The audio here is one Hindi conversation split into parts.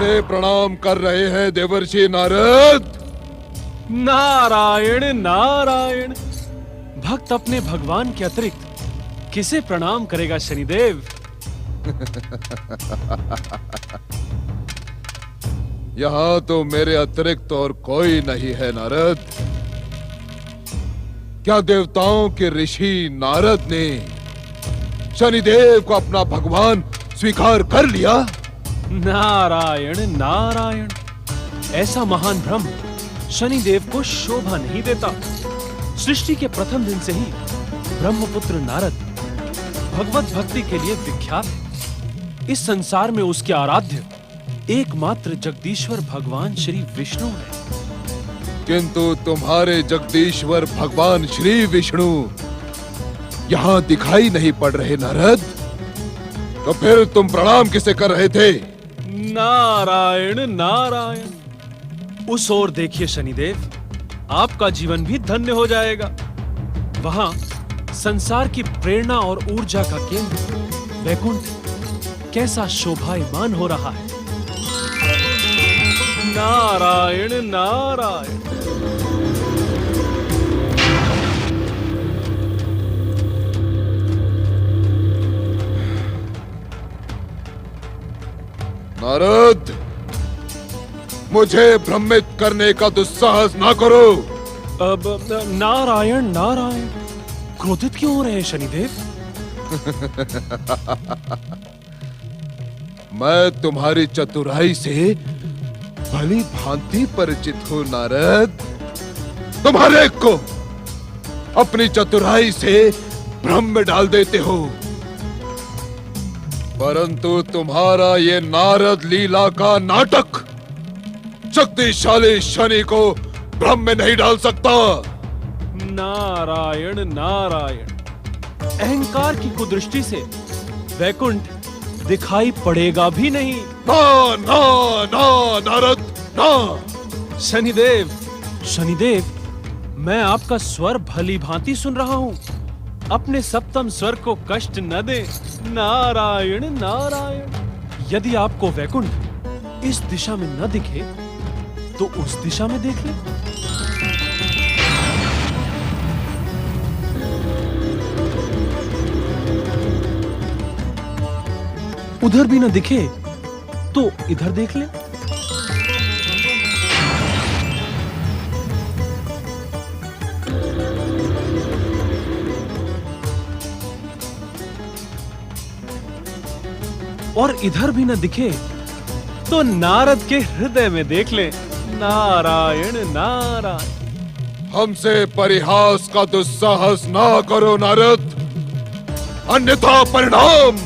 किसे प्रणाम कर रहे हैं देवर्षि नारद? नारायण नारायण, भक्त अपने भगवान के अतिरिक्त किसे प्रणाम करेगा शनिदेव? यहाँ तो मेरे अतिरिक्त और कोई नहीं है नारद। क्या देवताओं के ऋषि नारद ने शनिदेव को अपना भगवान स्वीकार कर लिया? नारायण नारायण, ऐसा महान भ्रम शनिदेव को शोभा नहीं देता। सृष्टि के प्रथम दिन से ही ब्रह्मपुत्र नारद भगवत भक्ति के लिए विख्यात है। इस संसार में उसके आराध्य एकमात्र जगदीश्वर भगवान श्री विष्णु है। किंतु तुम्हारे जगदीश्वर भगवान श्री विष्णु यहाँ दिखाई नहीं पड़ रहे नारद। तो फिर तुम प्रणाम किसे कर रहे थे? नारायण नारायण, उस ओर देखिए शनिदेव, आपका जीवन भी धन्य हो जाएगा। वहां संसार की प्रेरणा और ऊर्जा का केंद्र वैकुंठ कैसा शोभायमान हो रहा है। नारायण नारायण। नारद, मुझे भ्रमित करने का दुस्साहस ना करो। अब नारायण नारायण, क्रोधित क्यों हो रहे हैं शनिदेव? मैं तुम्हारी चतुराई से भली भांति परिचित हूं नारद। तुम्हारे को अपनी चतुराई से भ्रम में डाल देते हो, परंतु तुम्हारा ये नारद लीला का नाटक शक्तिशाली शनि को भ्रम में नहीं डाल सकता। नारायण नारायण, अहंकार की कुदृष्टि से वैकुंठ दिखाई पड़ेगा भी नहीं। ना ना ना नारद ना। शनिदेव शनिदेव, मैं आपका स्वर भली भांति सुन रहा हूं। अपने सप्तम स्वर को कष्ट न दे। नारायण नारायण, यदि आपको वैकुंठ इस दिशा में न दिखे तो उस दिशा में देख ले। उधर भी न दिखे तो इधर देख ले। और इधर भी न दिखे तो नारद के हृदय में देख ले। नारायण नारायण। हमसे परिहास का दुस्साहस ना करो नारद, अन्यथा परिणाम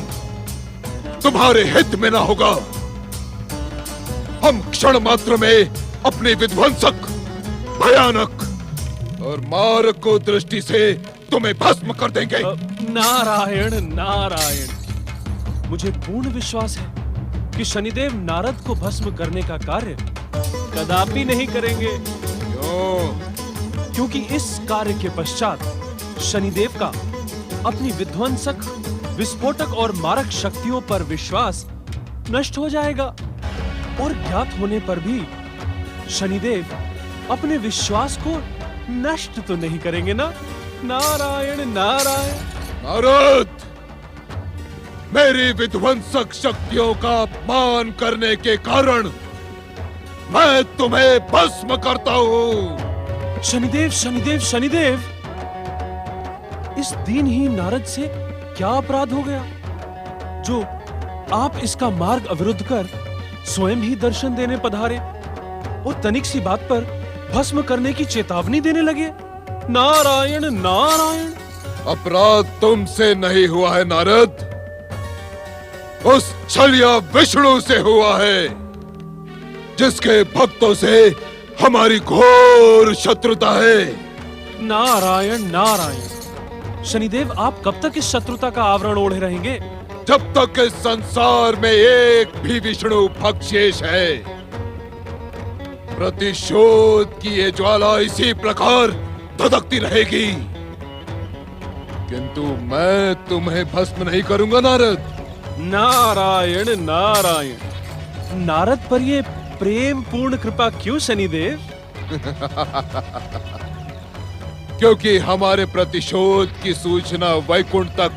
तुम्हारे हित में ना होगा। हम क्षण मात्र में अपनी विध्वंसक, भयानक और मारक दृष्टि से तुम्हें भस्म कर देंगे। नारायण नारायण, मुझे पूर्ण विश्वास है कि शनिदेव नारद को भस्म करने का कार्य कदापि नहीं करेंगे। क्यों? क्योंकि इस कार्य के पश्चात शनिदेव का अपनी विध्वंसक, विस्फोटक और मारक शक्तियों पर विश्वास नष्ट हो जाएगा। और ज्ञात होने पर भी शनिदेव अपने विश्वास को नष्ट तो नहीं करेंगे ना। नारायण नारायण। नारद, मेरी विध्वंसक शक्तियों का अपमान करने के कारण मैं तुम्हें भस्म करता हूँ। शनिदेव शनिदेव शनिदेव, इस दीनहीन नारद से क्या अपराध हो गया जो आप इसका मार्ग अवरुद्ध कर स्वयं ही दर्शन देने पधारे और तनिक सी बात पर भस्म करने की चेतावनी देने लगे। नारायण नारायण। अपराध तुमसे नहीं हुआ है नारद, उस छलिया विष्णु से हुआ है, जिसके भक्तों से हमारी घोर शत्रुता है। नारायण नारायण। शनिदेव, आप कब तक इस शत्रुता का आवरण ओढ़े रहेंगे? जब तक इस संसार में एक भी विष्णु भक्त शेष है, प्रतिशोध की ये ज्वाला इसी प्रकार धधकती रहेगी। किंतु मैं तुम्हें भस्म नहीं करूंगा नारद। नारायण नारायण। नारद पर ये प्रेम पूर्ण कृपा क्यों शनिदेव? क्योंकि हमारे प्रतिशोध की सूचना वैकुंठ तक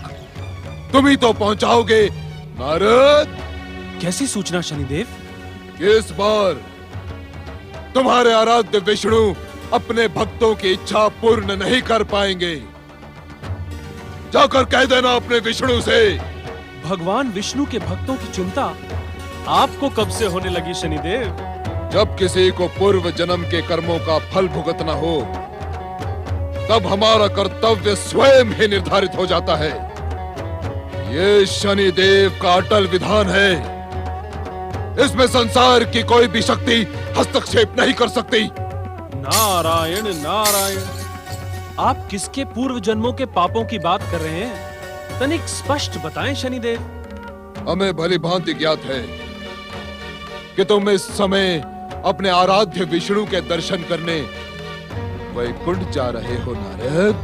तुम ही तो पहुंचाओगे नारद। कैसी सूचना शनिदेव? इस बार तुम्हारे आराध्य विष्णु अपने भक्तों की इच्छा पूर्ण नहीं कर पाएंगे। जाकर कह देना अपने विष्णु से। भगवान विष्णु के भक्तों की चिंता आपको कब से होने लगी शनिदेव? जब किसी को पूर्व जन्म के कर्मों का फल भुगतना हो, तब हमारा कर्तव्य स्वयं ही निर्धारित हो जाता है। ये शनिदेव का अटल विधान है। इसमें संसार की कोई भी शक्ति हस्तक्षेप नहीं कर सकती। नारायण नारायण, आप किसके पूर्व जन्मों के पापों की बात कर रहे हैं? तनिक स्पष्ट बताएं शनिदेव। हमें भली भांति ज्ञात है कि तुम इस समय अपने आराध्य विष्णु के दर्शन करने वैकुंठ जा रहे हो नारद।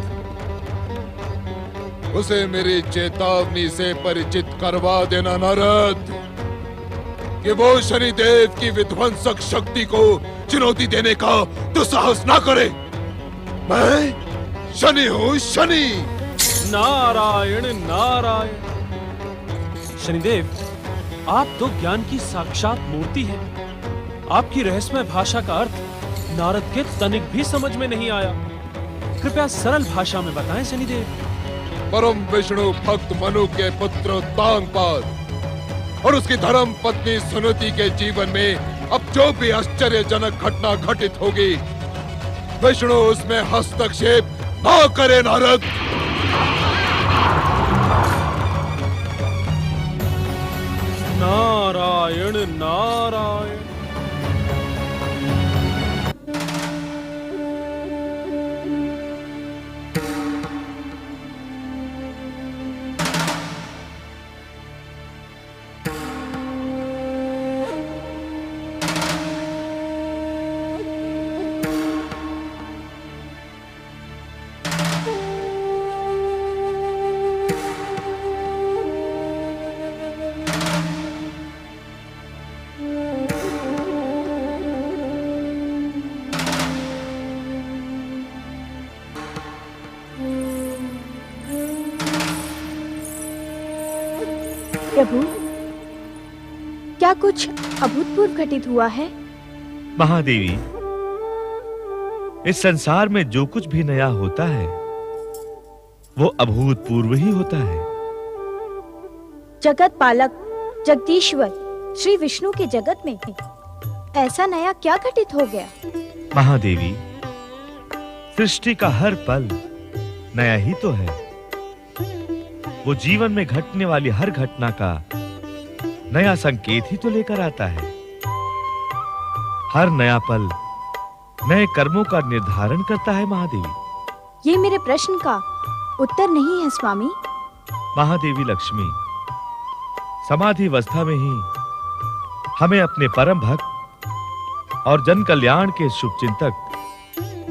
उसे मेरी चेतावनी से परिचित करवा देना नारद कि वो शनिदेव की विध्वंसक शक्ति को चुनौती देने का दुस्साहस ना करे। मैं शनि हूँ, शनि। नारायण नारायण। शनिदेव, आप तो ज्ञान की साक्षात मूर्ति हैं। आपकी रहस्यमय भाषा का अर्थ नारद के तनिक भी समझ में नहीं आया। कृपया सरल भाषा में बताएं शनिदेव। परम विष्णु भक्त मनु के पुत्र तांगपाद और उसकी धर्म पत्नी सुनीति के जीवन में अब जो भी आश्चर्यजनक घटना घटित होगी, विष्णु उसमें हस्तक्षेप ना करे नारद। नारायण नारायण। प्रभु, क्या कुछ अभूतपूर्व घटित हुआ है? महादेवी, इस संसार में जो कुछ भी नया होता है वो अभूतपूर्व ही होता है। जगत पालक जगदीश्वर श्री विष्णु के जगत में ऐसा नया क्या घटित हो गया? महादेवी, सृष्टि का हर पल नया ही तो है। वो जीवन में घटने वाली हर घटना का नया संकेत ही तो लेकर आता है। हर नया पल नए कर्मों का निर्धारण करता है महादेवी। ये मेरे प्रश्न का उत्तर नहीं है स्वामी। महादेवी लक्ष्मी, समाधि अवस्था में ही हमें अपने परम भक्त और जन कल्याण के शुभ चिंतक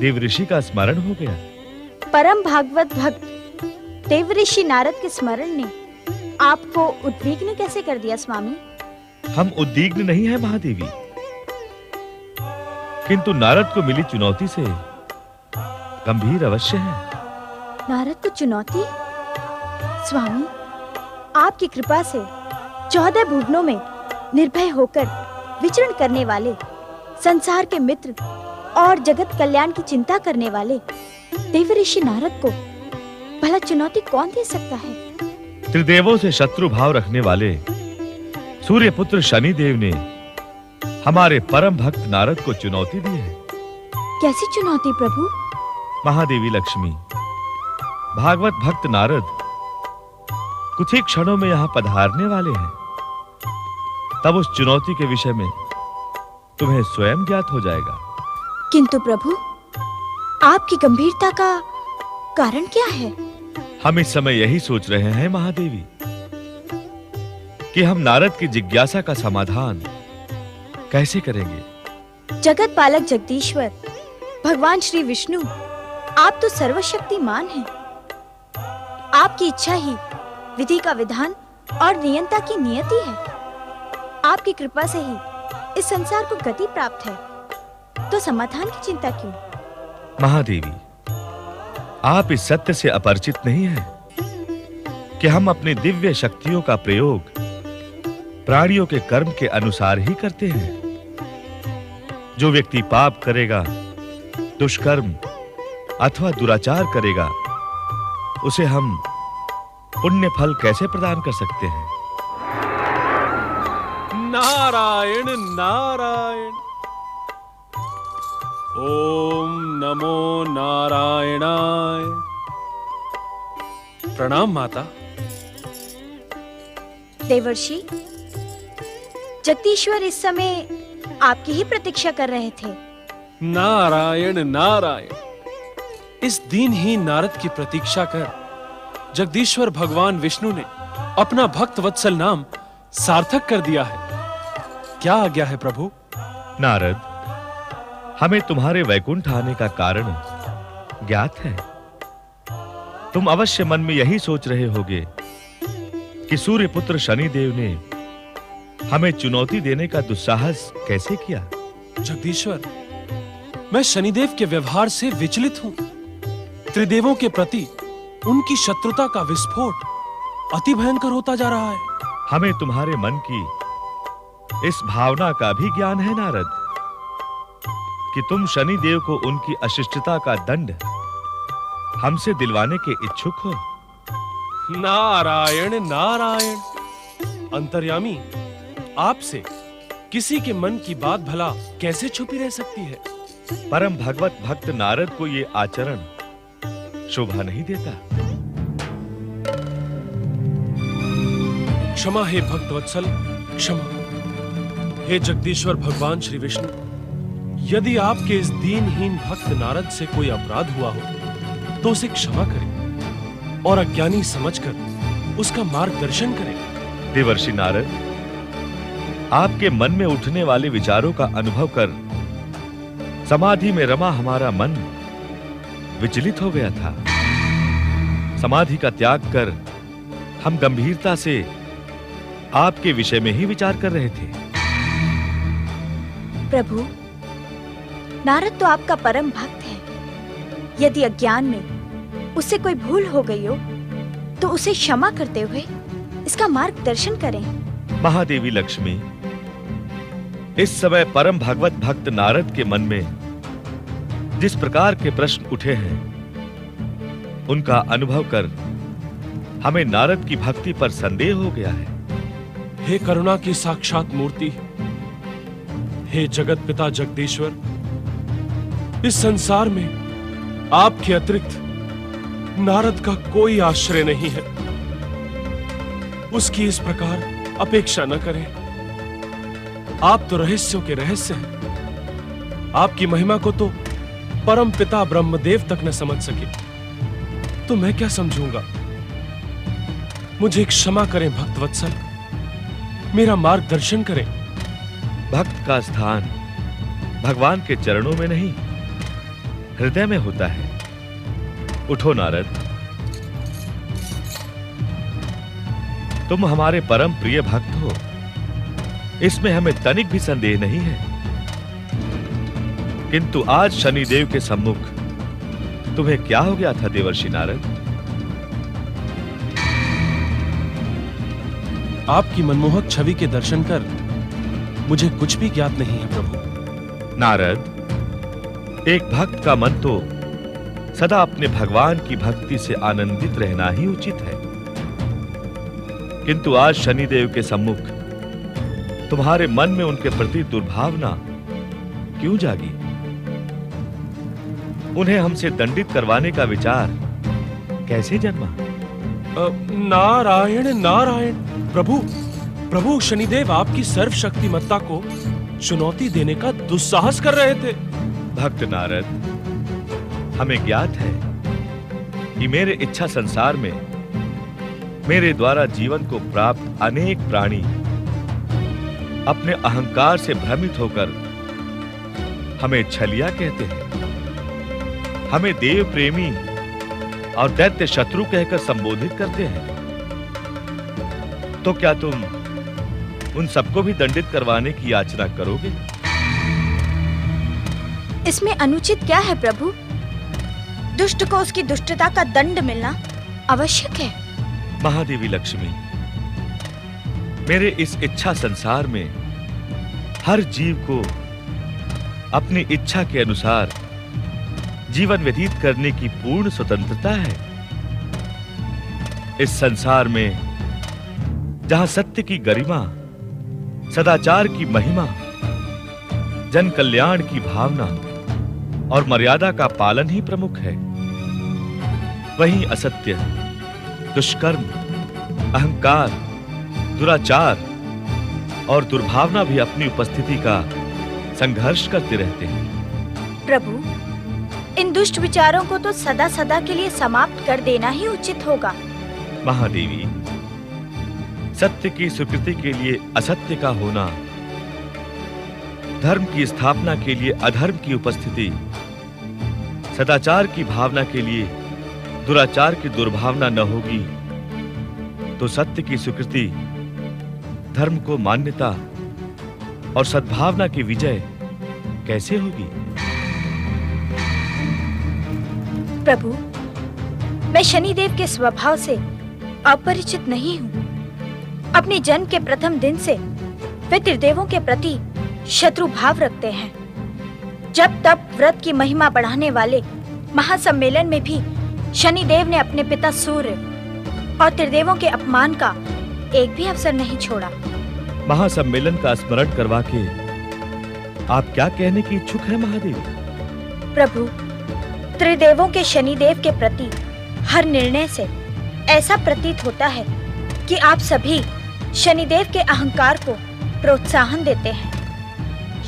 देवऋषि का स्मरण हो गया। परम भागवत भक्त देवऋषि नारद के स्मरण ने आपको उद्विग्न कैसे कर दिया स्वामी? हम उद्विग्न नहीं है महादेवी, किंतु नारद को मिली चुनौती से गंभीर अवश्य है। नारद को चुनौती? स्वामी, आपकी कृपा से 14 भुवनों में निर्भय होकर विचरण करने वाले, संसार के मित्र और जगत कल्याण की चिंता करने वाले देवऋषि नारद को भला चुनौती कौन दे सकता है? त्रिदेवों से शत्रु भाव रखने वाले सूर्य पुत्र शनिदेव ने हमारे परम भक्त नारद को चुनौती दी है। कैसी चुनौती प्रभु? महादेवी लक्ष्मी, भागवत भक्त नारद कुछ ही क्षणों में यहाँ पधारने वाले हैं। तब उस चुनौती के विषय में तुम्हें स्वयं ज्ञात हो जाएगा। किंतु प्रभु, आपकी गंभीरता का कारण क्या है? हम इस समय यही सोच रहे हैं महादेवी कि हम नारद की जिज्ञासा का समाधान कैसे करेंगे। जगत पालक जगदीश्वर भगवान श्री विष्णु, आप तो सर्वशक्तिमान हैं। आपकी इच्छा ही विधि का विधान और नियंता की नियति है। आपकी कृपा से ही इस संसार को गति प्राप्त है, तो समाधान की चिंता क्यों? महादेवी, आप इस सत्य से अपरिचित नहीं हैं कि हम अपनी दिव्य शक्तियों का प्रयोग प्राणियों के कर्म के अनुसार ही करते हैं। जो व्यक्ति पाप करेगा, दुष्कर्म अथवा दुराचार करेगा, उसे हम पुण्य फल कैसे प्रदान कर सकते हैं? नारायण नारायण। ओम नमो नारायणाय। प्रणाम माता। देवर्षि, जगदीश्वर इस समय आपकी ही प्रतीक्षा कर रहे थे। नारायण नारायण। इस दीनहीन नारद की प्रतीक्षा कर जगदीश्वर भगवान विष्णु ने अपना भक्त वत्सल नाम सार्थक कर दिया है। क्या आज्ञा है प्रभु? नारद, हमें तुम्हारे वैकुंठ आने का कारण ज्ञात है। तुम अवश्य मन में यही सोच रहे होगे कि सूर्य पुत्र शनिदेव ने हमें चुनौती देने का दुस्साहस कैसे किया। जगदीश्वर, मैं शनिदेव के व्यवहार से विचलित हूं। त्रिदेवों के प्रति उनकी शत्रुता का विस्फोट अति भयंकर होता जा रहा है। हमें तुम्हारे मन की इस भावना का भी ज्ञान है नारद, कि तुम शनिदेव को उनकी अशिष्टता का दंड हमसे दिलवाने के इच्छुक हो। नारायण नारायण। अंतर्यामी, आपसे किसी के मन की बात भला कैसे छुपी रह सकती है? परम भगवत भक्त नारद को ये आचरण शोभा नहीं देता। क्षमा हे भक्त वत्सल, क्षमा। हे जगदीश्वर भगवान श्री विष्णु, यदि आपके इस दीनहीन भक्त नारद से कोई अपराध हुआ हो तो उसे क्षमा करें और अज्ञानी समझकर उसका मार्गदर्शन करें। देवर्षि नारद, आपके मन में उठने वाले विचारों का अनुभव कर समाधि में रमा हमारा मन विचलित हो गया था। समाधि का त्याग कर हम गंभीरता से आपके विषय में ही विचार कर रहे थे। प्रभु, नारद तो आपका परम भक्त है। यदि अज्ञान में उससे कोई भूल हो गई हो तो उसे क्षमा करते हुए इसका मार्गदर्शन करें। महादेवी लक्ष्मी, इस समय परम भगवत भक्त नारद के मन में जिस प्रकार के प्रश्न उठे हैं, उनका अनुभव कर हमें नारद की भक्ति पर संदेह हो गया है। हे करुणा की साक्षात मूर्ति, हे जगत पिता जगदीश्वर, इस संसार में आपके अतिरिक्त नारद का कोई आश्रय नहीं है। उसकी इस प्रकार अपेक्षा न करें। आप तो रहस्यों के रहस्य हैं। आपकी महिमा को तो परम पिता ब्रह्मदेव तक न समझ सके, तो मैं क्या समझूंगा। मुझे क्षमा करें भक्त वत्सल, मेरा मार्गदर्शन करें। भक्त का स्थान भगवान के चरणों में नहीं, हृदय में होता है। उठो नारद, तुम हमारे परम प्रिय भक्त हो, इसमें हमें तनिक भी संदेह नहीं है। किंतु आज शनिदेव के सम्मुख तुम्हें क्या हो गया था देवर्षि नारद? आपकी मनमोहक छवि के दर्शन कर मुझे कुछ भी ज्ञात नहीं है प्रभु। नारद, एक भक्त का मन तो सदा अपने भगवान की भक्ति से आनंदित रहना ही उचित है। किंतु आज शनिदेव के सम्मुख तुम्हारे मन में उनके प्रति दुर्भावना क्यों जागी? उन्हें हमसे दंडित करवाने का विचार कैसे जन्मा? नारायण नारायण। प्रभु शनिदेव आपकी सर्वशक्तिमत्ता को चुनौती देने का दुस्साहस कर रहे थे। भक्त नारद, हमें ज्ञात है कि मेरे इच्छा संसार में मेरे द्वारा जीवन को प्राप्त अनेक प्राणी अपने अहंकार से भ्रमित होकर हमें छलिया कहते हैं, हमें देव प्रेमी और दैत्य शत्रु कहकर संबोधित करते हैं। तो क्या तुम उन सबको भी दंडित करवाने की याचना करोगे? इसमें अनुचित क्या है प्रभु? दुष्ट को उसकी दुष्टता का दंड मिलना आवश्यक है। महादेवी लक्ष्मी, मेरे इस इच्छा संसार में हर जीव को अपनी इच्छा के अनुसार जीवन व्यतीत करने की पूर्ण स्वतंत्रता है। इस संसार में जहां सत्य की गरिमा, सदाचार की महिमा, जन कल्याण की भावना और मर्यादा का पालन ही प्रमुख है, वहीं असत्य, दुष्कर्म, अहंकार, दुराचार और दुर्भावना भी अपनी उपस्थिति का संघर्ष करते रहते हैं। प्रभु, इन दुष्ट विचारों को तो सदा सदा के लिए समाप्त कर देना ही उचित होगा। महादेवी, सत्य की स्वीकृति के लिए असत्य का होना, धर्म की स्थापना के लिए अधर्म की उपस्थिति, सदाचार की भावना के लिए दुराचार की दुर्भावना न होगी तो सत्य की स्वीकृति, धर्म को मान्यता और सद्भावना की विजय कैसे होगी? प्रभु, मैं शनिदेव के स्वभाव से अपरिचित नहीं हूँ। अपने जन्म के प्रथम दिन से वे त्रिदेवों के प्रति शत्रु भाव रखते हैं। जब तब व्रत की महिमा बढ़ाने वाले महासम्मेलन में भी शनिदेव ने अपने पिता सूर्य और त्रिदेवों के अपमान का एक भी अवसर नहीं छोड़ा। महासम्मेलन का स्मरण करवा के आप क्या कहने की इच्छुक हैं महादेवी? प्रभु, त्रिदेवों के शनिदेव के प्रति हर निर्णय से ऐसा प्रतीत होता है कि आप सभी शनिदेव के अहंकार को प्रोत्साहन देते हैं।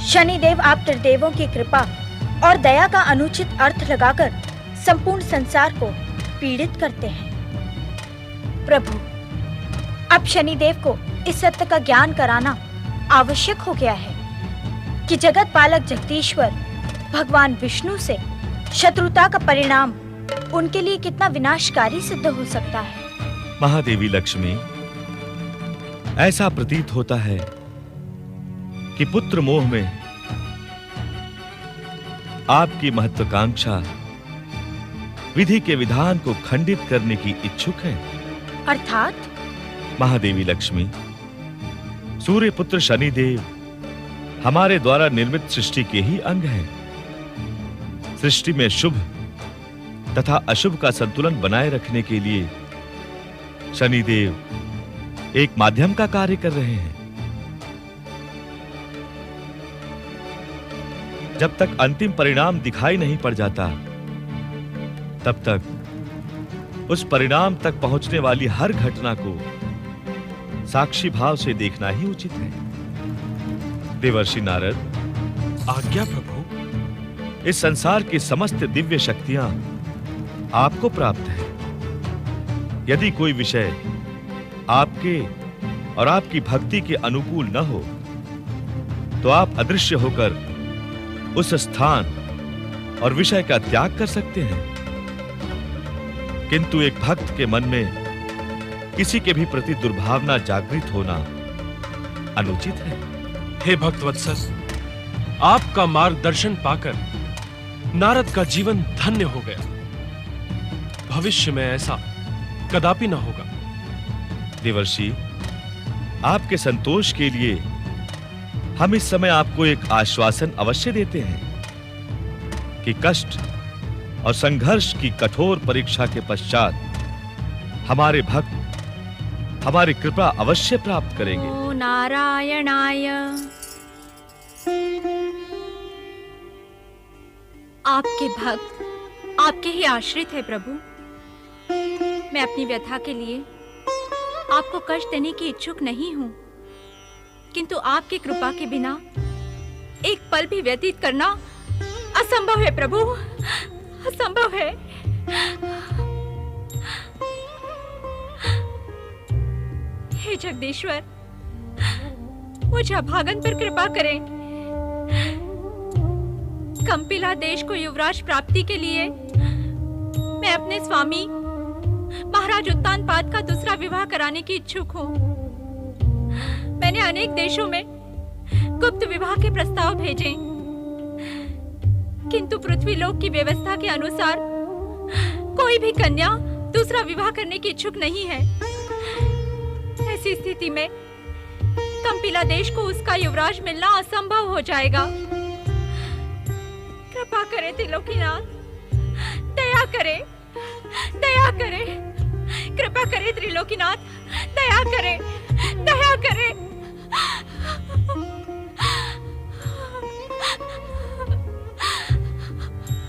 शनिदेव आप त्रिदेवों की कृपा और दया का अनुचित अर्थ लगाकर संपूर्ण संसार को पीड़ित करते हैं। प्रभु, अब शनिदेव को इस सत्य का ज्ञान कराना आवश्यक हो गया है कि जगत पालक जगदीश्वर भगवान विष्णु से शत्रुता का परिणाम उनके लिए कितना विनाशकारी सिद्ध हो सकता है। महादेवी लक्ष्मी, ऐसा प्रतीत होता है कि पुत्र मोह में आपकी महत्वाकांक्षा विधि के विधान को खंडित करने की इच्छुक है। अर्थात? महादेवी लक्ष्मी, सूर्य पुत्र शनिदेव हमारे द्वारा निर्मित सृष्टि के ही अंग हैं। सृष्टि में शुभ तथा अशुभ का संतुलन बनाए रखने के लिए शनिदेव एक माध्यम का कार्य कर रहे हैं। जब तक अंतिम परिणाम दिखाई नहीं पड़ जाता, तब तक उस परिणाम तक पहुंचने वाली हर घटना को साक्षी भाव से देखना ही उचित है। देवर्षि नारद, आज्ञा प्रभु। इस संसार की समस्त दिव्य शक्तियां आपको प्राप्त है। यदि कोई विषय आपके और आपकी भक्ति के अनुकूल न हो तो आप अदृश्य होकर उस स्थान और विषय का त्याग कर सकते हैं, किंतु एक भक्त के मन में किसी के भी प्रति दुर्भावना जागृत होना अनुचित है। हे भक्तवत्सल, आपका मार्गदर्शन पाकर नारद का जीवन धन्य हो गया। भविष्य में ऐसा कदापि न होगा। देवर्षि, आपके संतोष के लिए हम इस समय आपको एक आश्वासन अवश्य देते हैं कि कष्ट और संघर्ष की कठोर परीक्षा के पश्चात हमारे भक्त हमारी कृपा अवश्य प्राप्त करेंगे। ओ नारायणाय। आपके भक्त आपके ही आश्रित है प्रभु। मैं अपनी व्यथा के लिए आपको कष्ट देने की इच्छुक नहीं हूँ, किंतु आपकी कृपा के बिना एक पल भी व्यतीत करना असंभव है प्रभु, असंभव है। हे जगदीश्वर, मुझ अभागन पर कृपा करें। कंपिला देश को युवराज प्राप्ति के लिए मैं अपने स्वामी महाराज उत्तानपाद का दूसरा विवाह कराने की इच्छुक हूँ। मैंने अनेक देशों में गुप्त विवाह के प्रस्ताव भेजे, किंतु पृथ्वीलोक की व्यवस्था के अनुसार कोई भी कन्या दूसरा विवाह करने की इच्छुक नहीं है। ऐसी स्थिति में कंपिला देश को उसका युवराज मिलना असंभव हो जाएगा। कृपा करें त्रिलोकीनाथ, दया करें, दया करें, कृपा करें त्रिलोकीनाथ, दया करें, दया करें।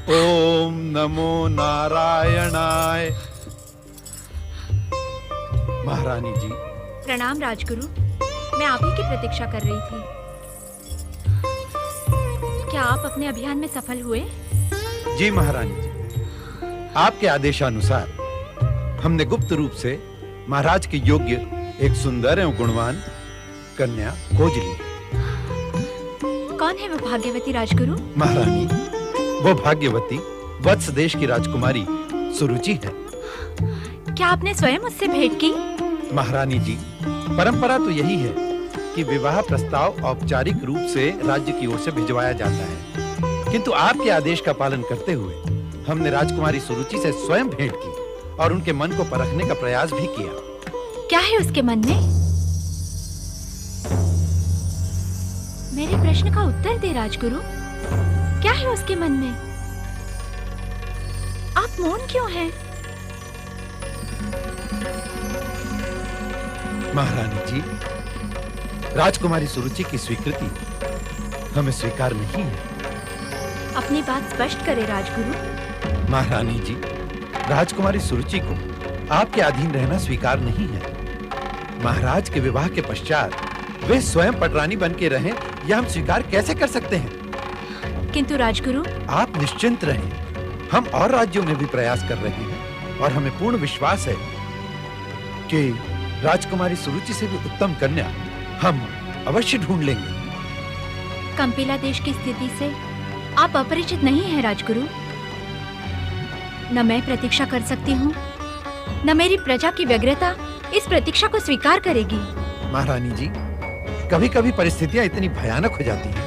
ओम नमो नारायणाय। महारानी जी। प्रणाम राजगुरु, मैं आप ही की प्रतीक्षा कर रही थी। क्या आप अपने अभियान में सफल हुए? जी महारानी जी, आपके आदेशानुसार हमने गुप्त रूप से महाराज के योग्य एक सुंदर एवं गुणवान कन्या खोज ली। कौन है वो भाग्यवती राजगुरु? महारानी, वो भाग्यवती वत्स देश की राजकुमारी सुरुचि है। क्या आपने स्वयं उससे भेंट की? महारानी जी, परंपरा तो यही है कि विवाह प्रस्ताव औपचारिक रूप से राज्य की ओर से भिजवाया जाता है, किंतु आपके आदेश का पालन करते हुए हमने राजकुमारी सुरुचि से स्वयं भेंट की और उनके मन को परखने का प्रयास भी किया। क्या है उसके मन में? मेरे प्रश्न का उत्तर दे राजगुरु। क्या है उसके मन में? आप मौन क्यों हैं? महारानी जी, राजकुमारी सुरुचि की स्वीकृति हमें स्वीकार नहीं है। अपनी बात स्पष्ट करें राजगुरु। महारानी जी, राजकुमारी सुरुचि को आपके अधीन रहना स्वीकार नहीं है। महाराज के विवाह के पश्चात वे स्वयं पटरानी बन के रहें, यह हम स्वीकार कैसे कर सकते हैं? किंतु राजगुरु, आप निश्चिंत रहें, हम और राज्यों में भी प्रयास कर रहे हैं और हमें पूर्ण विश्वास है कि राजकुमारी सुरुचि से भी उत्तम कन्या हम अवश्य ढूंढ लेंगे। कंपिला देश की स्थिति से आप अपरिचित नहीं हैं राजगुरु। न मैं प्रतीक्षा कर सकती हूँ, न मेरी प्रजा की व्यग्रता इस प्रतीक्षा को स्वीकार करेगी। महारानी जी, कभी-कभी परिस्थितियां इतनी भयानक हो जाती हैं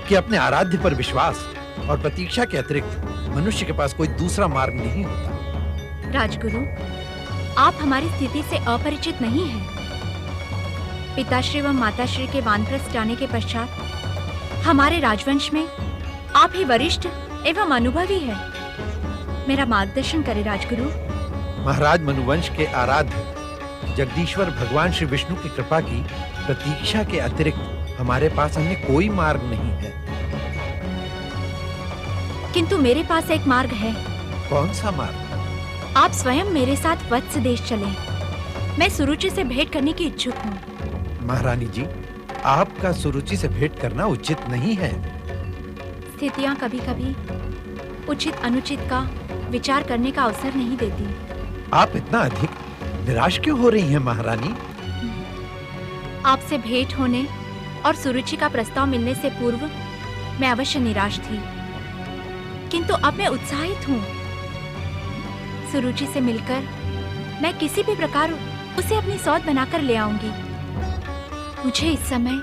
कि अपने आराध्य पर विश्वास और प्रतीक्षा के अतिरिक्त मनुष्य के पास कोई दूसरा मार्ग नहीं होता। राजगुरु, आप हमारी स्थिति से अपरिचित नहीं हैं। पिताश्री व माताश्री के वानप्रस्थ जाने के पश्चात हमारे राजवंश में आप ही वरिष्ठ एवं अनुभवी हैं। मेरा मार्गदर्शन करें राजगुरु। महाराज मनुवंश के आराध्य जगदीश्वर भगवान श्री विष्णु की कृपा की प्रतीक्षा के अतिरिक्त हमारे पास अन्य कोई मार्ग नहीं है। किंतु मेरे पास एक मार्ग है। कौन सा मार्ग? आप स्वयं मेरे साथ वत्स देश चलें। मैं सुरुचि से भेंट करने की इच्छुक हूँ। महारानी जी, आपका सुरुचि से भेंट करना उचित नहीं है। स्थितियाँ कभी-कभी उचित अनुचित का विचार करने का अवसर नहीं देती। आप इतना अधिक निराश क्यों हो रही हैं महारानी? आपसे भेंट होने और सुरुचि का प्रस्ताव मिलने से पूर्व मैं अवश्य निराश थी, किंतु अब मैं उत्साहित हूँ। सुरुचि से मिलकर मैं किसी भी प्रकार उसे अपनी सौत बनाकर ले आऊंगी। मुझे इस समय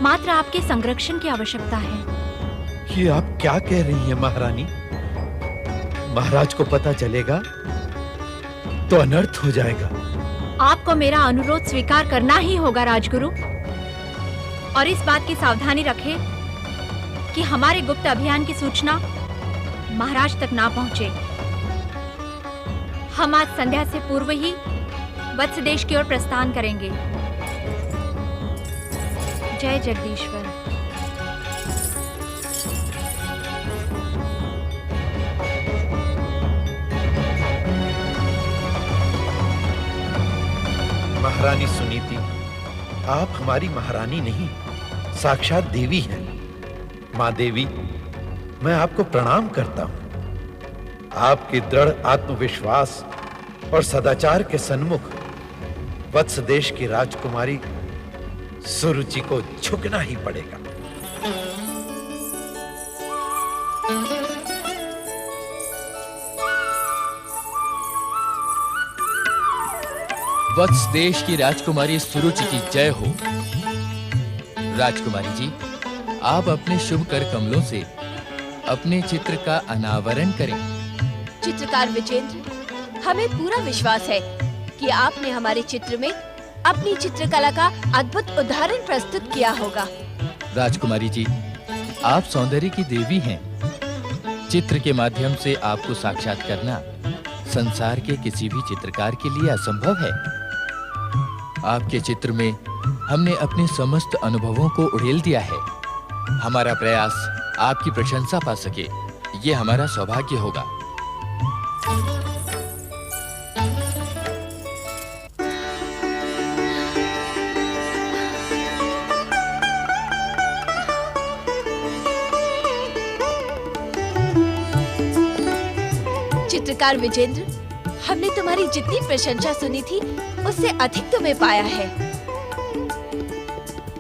मात्र आपके संरक्षण की आवश्यकता है। ये आप क्या कह रही हैं महारानी? महाराज को पता चलेगा तो अनर्थ हो जाएगा। आपको मेरा अनुरोध स्वीकार करना ही होगा राजगुरु, और इस बात की सावधानी रखें कि हमारे गुप्त अभियान की सूचना महाराज तक ना पहुंचे। हम आज संध्या से पूर्व ही वत्स देश की ओर प्रस्थान करेंगे। जय जगदीश्वर। महारानी सुनीति, आप हमारी महारानी नहीं, साक्षात देवी हैं। माँ देवी, मैं आपको प्रणाम करता हूँ। आपके दृढ़ आत्मविश्वास और सदाचार के सन्मुख वत्स देश की राजकुमारी सुरुचि को झुकना ही पड़ेगा। वत्स देश की राजकुमारी सुरुचि की जय हो। राजकुमारी जी, आप अपने शुभ कर कमलों से अपने चित्र का अनावरण करें। चित्रकार विजेंद्र, हमें पूरा विश्वास है कि आपने हमारे चित्र में अपनी चित्रकला का अद्भुत उदाहरण प्रस्तुत किया होगा। राजकुमारी जी, आप सौंदर्य की देवी हैं। चित्र के माध्यम से आपको साक्षात करना संसार के किसी भी चित्रकार के लिए असंभव है। आपके चित्र में हमने अपने समस्त अनुभवों को उड़ेल दिया है। हमारा प्रयास आपकी प्रशंसा पा सके, ये हमारा सौभाग्य होगा। चित्रकार विजेंद्र, हमने तुम्हारी जितनी प्रशंसा सुनी थी उससे अधिक तुम्हें पाया है।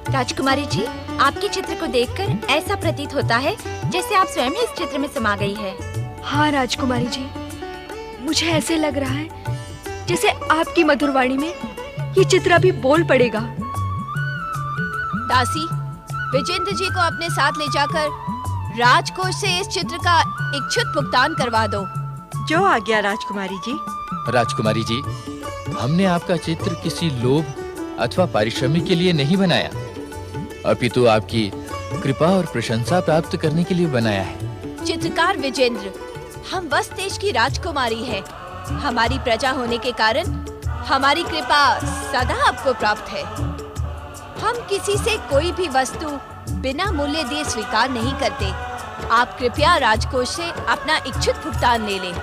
राजकुमारी जी, आपके चित्र को देखकर ऐसा प्रतीत होता है जैसे आप स्वयं ही इस चित्र में समा गई है। हाँ राजकुमारी जी, मुझे ऐसे लग रहा है जैसे आपकी मधुर वाणी में ये चित्र अभी बोल पड़ेगा। दासी, विजेंद्र जी को अपने साथ ले जाकर राजकोष से इस चित्र का इच्छुत भुगतान करवा दो। जो आ गया राजकुमारी जी। राजकुमारी जी, हमने आपका चित्र किसी लोभ अथवा पारिश्रमिक के लिए नहीं बनाया, अपितु आपकी कृपा और प्रशंसा प्राप्त करने के लिए बनाया है। चित्रकार विजेंद्र, हम वस्त देश की राजकुमारी है। हमारी प्रजा होने के कारण हमारी कृपा सदा आपको प्राप्त है। हम किसी से कोई भी वस्तु बिना मूल्य दिए स्वीकार नहीं करते। आप कृपया राजकोष से अपना इच्छुत भुगतान ले लें।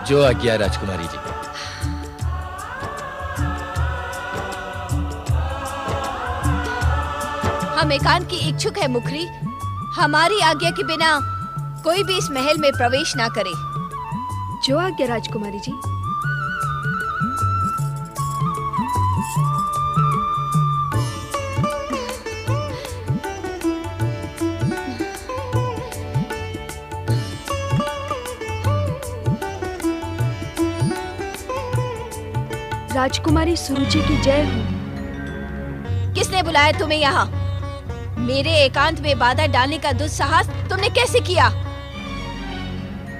जो आज्ञा राजकुमारी जी। हम एकांत की इच्छुक है मुखरी। हमारी आज्ञा के बिना कोई भी इस महल में प्रवेश ना करे। जो आज्ञा राजकुमारी जी। राजकुमारी सुरुचि की जय हो। किसने बुलाया तुम्हें यहाँ? मेरे एकांत में बाधा डालने का दुस्साहस तुमने कैसे किया?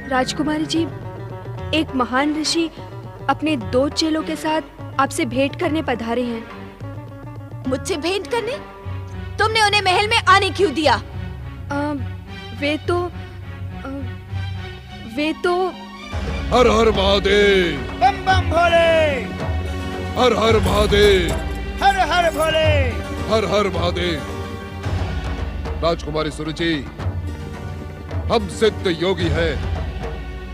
राजकुमारी जी, एक महान ऋषि अपने 2 चेलों के साथ आपसे भेंट करने पधारे हैं। मुझसे भेंट करने? तुमने उन्हें महल में आने क्यों दिया? वे तो हर हर महादेव। बम बम भोले। हर हर महादेव। हर हर भोले। हर हर महादेव। राजकुमारी सुरुचि, हम सिद्ध योगी हैं।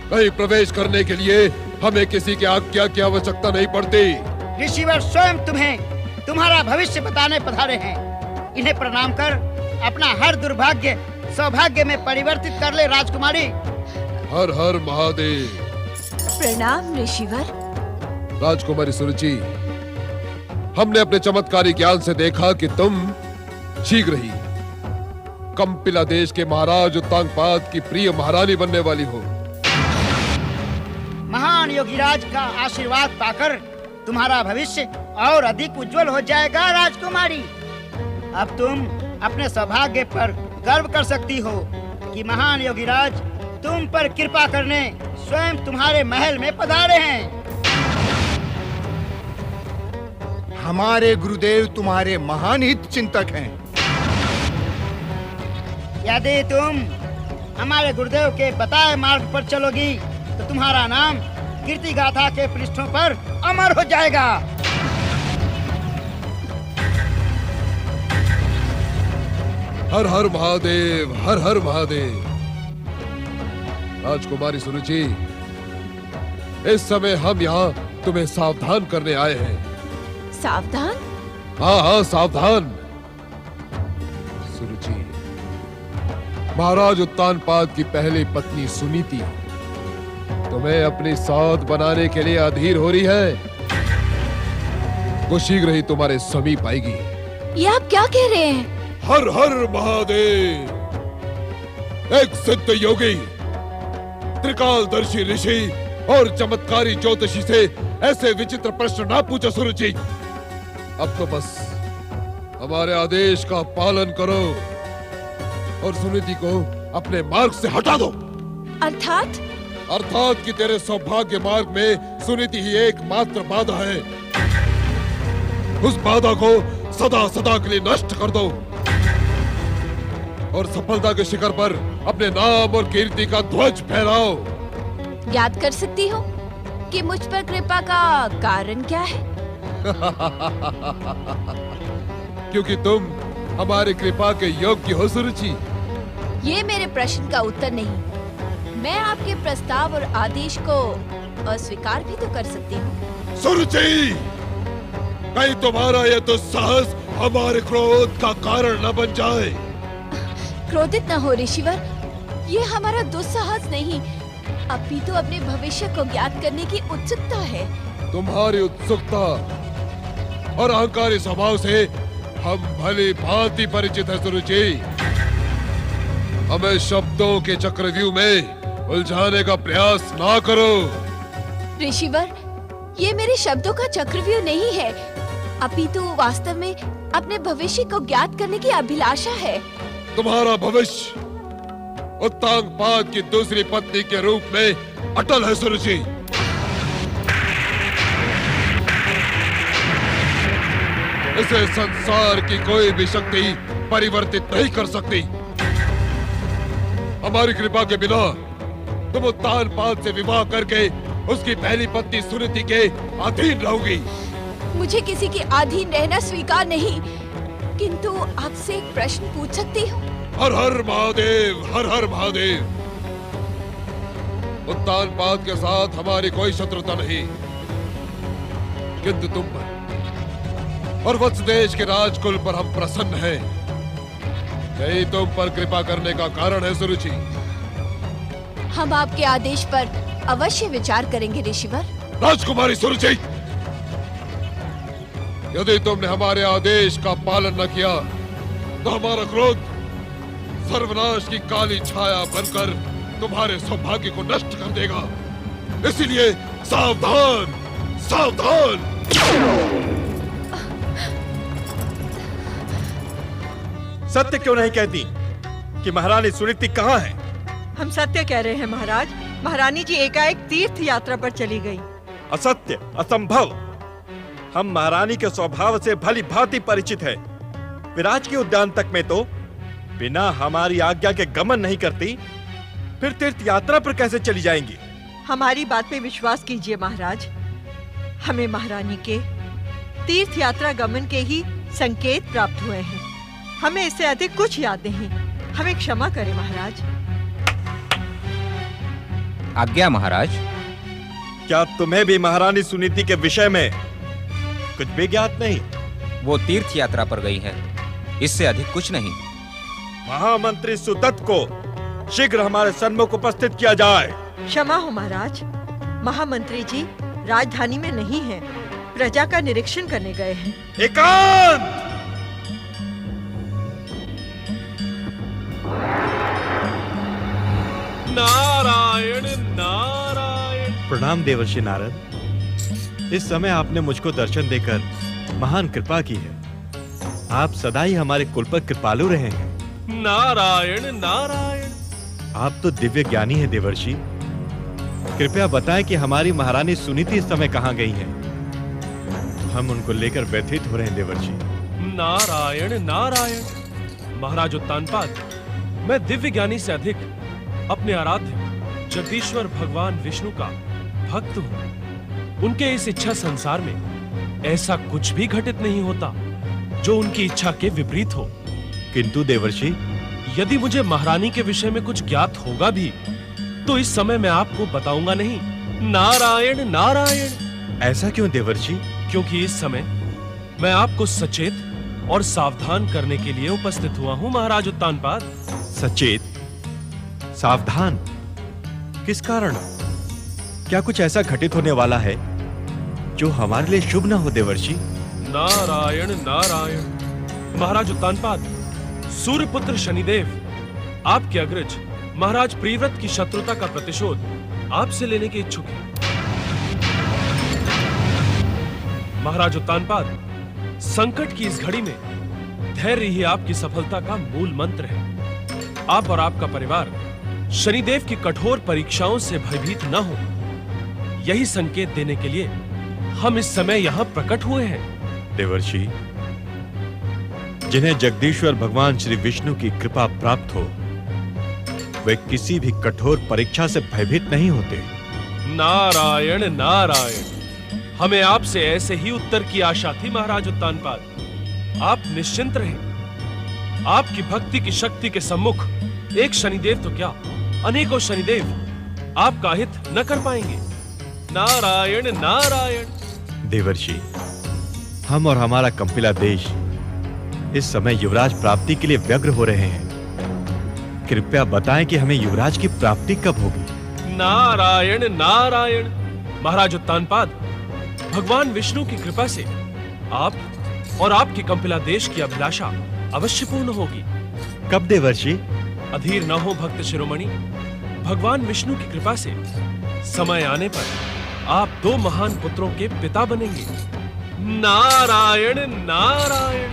कहीं प्रवेश करने के लिए हमें किसी की आज्ञा की आवश्यकता नहीं पड़ती। ऋषिवर स्वयं तुम्हें तुम्हारा भविष्य बताने पधारे हैं। इन्हें प्रणाम कर अपना हर दुर्भाग्य सौभाग्य में परिवर्तित कर ले राजकुमारी। हर हर महादेव। प्रणाम ऋषिवर। राजकुमारी सुरुचि, हमने अपने चमत्कारी ज्ञान से देखा कि तुम शीघ्र ही कंपिला देश के महाराज उत्तांगपाद की प्रिय महारानी बनने वाली हो। महान योगीराज का आशीर्वाद पाकर तुम्हारा भविष्य और अधिक उज्जवल हो जाएगा राजकुमारी। अब तुम अपने सौभाग्य पर गर्व कर सकती हो कि महान योगीराज तुम पर कृपा करने स्वयं तुम्हारे महल में पधारे हैं। हमारे गुरुदेव तुम्हारे महान हित चिंतक हैं। यदि तुम हमारे गुरुदेव के बताए मार्ग पर चलोगी तो तुम्हारा नाम कीर्ति गाथा के पृष्ठों पर अमर हो जाएगा। हर हर महादेव। हर हर महादेव। राजकुमारी सुरुचि, इस समय हम यहाँ तुम्हें सावधान करने आए हैं। सावधान? हाँ हाँ, सावधान। सुरुचि, महाराज उत्तानपाद की पहली पत्नी सुनीति तुम्हें अपनी सौत बनाने के लिए अधीर हो रही है। वो शीघ्र ही तुम्हारे समीप आएगी। ये आप क्या कह रहे हैं? हर हर महादेव। एक सिद्ध योगी, त्रिकालदर्शी ऋषि और चमत्कारी ज्योतिषी से ऐसे विचित्र प्रश्न ना पूछो सुरुचि। अब तो बस हमारे आदेश का पालन करो और सुनीति को अपने मार्ग से हटा दो। अर्थात कि तेरे सौभाग्य मार्ग में सुनीति ही एकमात्र बाधा है। उस बाधा को सदा सदा के लिए नष्ट कर दो और सफलता के शिखर पर अपने नाम और कीर्ति का ध्वज फहराओ। याद कर सकती हो कि मुझ पर कृपा का कारण क्या है? क्योंकि तुम हमारी कृपा के योग्य हो सुरुचि। ये मेरे प्रश्न का उत्तर नहीं। मैं आपके प्रस्ताव और आदेश को अस्वीकार भी तो कर सकती हूँ। सुरुचि, कहीं तुम्हारा यह दुस्साहस हमारे क्रोध का कारण न बन जाए। क्रोधित न हो ऋषिवर, ये हमारा दुस्साहस नहीं, अपितु अपने भविष्य को ज्ञात करने की उत्सुकता है। तुम्हारी उत्सुकता और अहंकारी स्वभाव से हम भली भांति परिचित है सुरुचि। हमें शब्दों के चक्रव्यूह में उलझाने का प्रयास ना करो। ऋषिवर, ये मेरे शब्दों का चक्रव्यूह नहीं है, अपितु वास्तव में अपने भविष्य को ज्ञात करने की अभिलाषा है। तुम्हारा भविष्य उत्तांगपाद की दूसरी पत्नी के रूप में अटल है सुरुचि। इसे संसार की कोई भी शक्ति परिवर्तित नहीं कर सकती। हमारी कृपा के बिना तुम उत्तानपाद से विवाह करके उसकी पहली पत्नी सुनीति के अधीन रहोगी। मुझे किसी के अधीन रहना स्वीकार नहीं, किंतु आपसे एक प्रश्न पूछ सकती हूँ? हर हर महादेव, हर हर महादेव। उत्तानपाद के साथ हमारी कोई शत्रुता नहीं, किंतु तुम पर और वत्सदेश के राजकुल पर हम प्रसन्न हैं। यही तुम पर कृपा करने का कारण है सुरुचि। हम आपके आदेश पर अवश्य विचार करेंगे ऋषिवर। राजकुमारी सुरुचि, यदि तुमने हमारे आदेश का पालन न किया तो हमारा क्रोध सर्वनाश की काली छाया बनकर तुम्हारे सौभाग्य को नष्ट कर देगा। इसीलिए सावधान, सावधान। सत्य क्यों नहीं कहती कि महारानी सुनीति कहाँ है? हम सत्य कह रहे हैं महाराज। महारानी जी एकाएक तीर्थ यात्रा पर चली गई। असत्य, असंभव। हम महारानी के स्वभाव से भली भांति परिचित है। विराज के उद्यान तक में तो बिना हमारी आज्ञा के गमन नहीं करती, फिर तीर्थ यात्रा पर कैसे चली जाएंगी? हमारी बात पे विश्वास कीजिए महाराज। हमें महारानी के तीर्थ यात्रा गमन के ही संकेत प्राप्त हुए हैं। हमें इससे अधिक कुछ याद नहीं। हमें क्षमा करें महाराज। आज्ञा महाराज। क्या तुम्हें भी महारानी सुनीति के विषय में कुछ भी ज्ञात नहीं? वो तीर्थ यात्रा पर गई है, इससे अधिक कुछ नहीं। महामंत्री सुदत्त को शीघ्र हमारे सन्मुख उपस्थित किया जाए। क्षमा हो महाराज। महामंत्री जी राजधानी में नहीं हैं, प्रजा का निरीक्षण करने गए हैं। एकांत! नारायण नारायण। प्रणाम देवर्षि नारद। इस समय आपने मुझको दर्शन देकर महान कृपा की है। आप सदा ही हमारे कुल पर कृपालु रहे हैं। नारायण नारायण। आप तो दिव्य ज्ञानी हैं देवर्षि। कृपया बताएं कि हमारी महारानी सुनीति इस समय कहाँ गई हैं? हम उनको लेकर व्यथित हो रहे हैं देवर्षि। नारायण नारायण। महाराज उत्तानपाद, मैं दिव्य ज्ञानी से अधिक अपने आराध्य जगदीश्वर भगवान विष्णु का भक्त हूँ। उनके इस इच्छा संसार में ऐसा कुछ भी घटित नहीं होता जो उनकी इच्छा के विपरीत हो। किंतु देवर्षि, यदि मुझे महारानी के विषय में कुछ ज्ञात होगा भी तो इस समय मैं आपको बताऊंगा नहीं। नारायण नारायण। ऐसा क्यों देवर्षि? क्योंकि इस समय मैं आपको सचेत और सावधान करने के लिए उपस्थित हुआ हूँ महाराज उत्तानपाद। सचेत, सावधान? किस कारण? क्या कुछ ऐसा घटित होने वाला है जो हमारे लिए शुभ न हो देवर्षि? नारायण नारायण। महाराज उत्तानपाद, सूर्यपुत्र शनिदेव आपके अग्रज महाराज प्रियव्रत की शत्रुता का प्रतिशोध आपसे लेने के इच्छुक हैं। महाराज उत्तानपाद, संकट की इस घड़ी में धैर्य ही आपकी सफलता का मूल मंत्र है। आप और आपका परिवार शनिदेव की कठोर परीक्षाओं से भयभीत न हो, यही संकेत देने के लिए हम इस समय यहाँ प्रकट हुए हैं। देवर्षि, जिन्हें जगदीश्वर भगवान श्री विष्णु की कृपा प्राप्त हो, वे किसी भी कठोर परीक्षा से भयभीत नहीं होते। नारायण नारायण, हमें आपसे ऐसे ही उत्तर की आशा थी महाराज उत्तानपाद। आप निश्चिंत रहें। आपकी भक्ति की शक्ति के सम्मुख एक शनिदेव तो क्या, अनेकों शनिदेव आपका हित न कर पाएंगे। नारायण नारायण। देवर्षि, हम और हमारा कंपिला देश इस समय युवराज प्राप्ति के लिए व्यग्र हो रहे हैं। कृपया बताएं कि हमें युवराज की प्राप्ति कब होगी। नारायण नारायण। महाराज उत्तानपाद, भगवान विष्णु की कृपा से आप और आपकी कंपिला देश की अभिलाषा अवश्य पूर्ण होगी। कब देवर्षि? अधीर न हो भक्त शिरोमणि, भगवान विष्णु की कृपा से समय आने पर आप 2 महान पुत्रों के पिता बनेंगे। नारायण नारायण।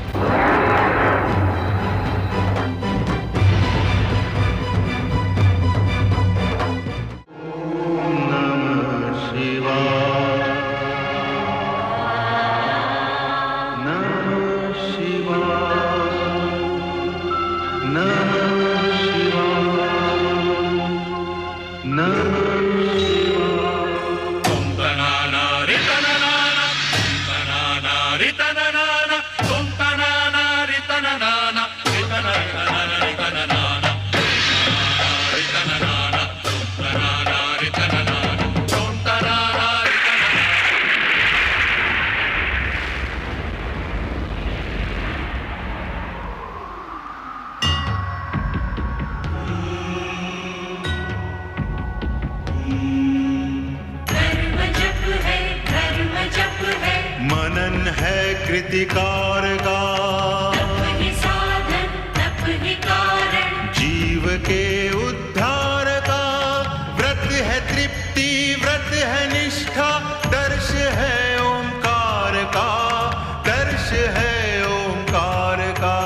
मनन है कृतिकार का, तप ही साधन तप ही कारण, जीव के उद्धार का। व्रत है तृप्ति, व्रत है निष्ठा, दर्श है ओंकार का, दर्श है ओंकार का।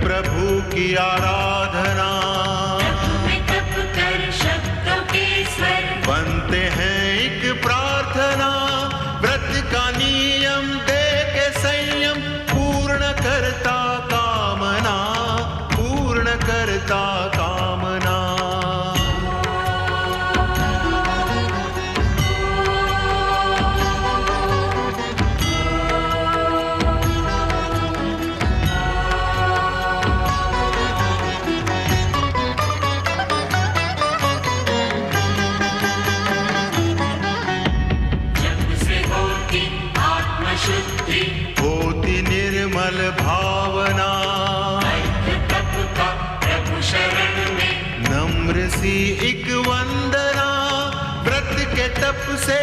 प्रभु की आराधना, तप कर शब्दों के स्वर, बनते हैं एक प्रार्थना। व्रत का नियम दे के संयम, पूर्ण करता कामना, पूर्ण करता कामना। होती निर्मल भावना, तप का प्रभु शरण में, नम्र सी एक वंदना। व्रत के तप से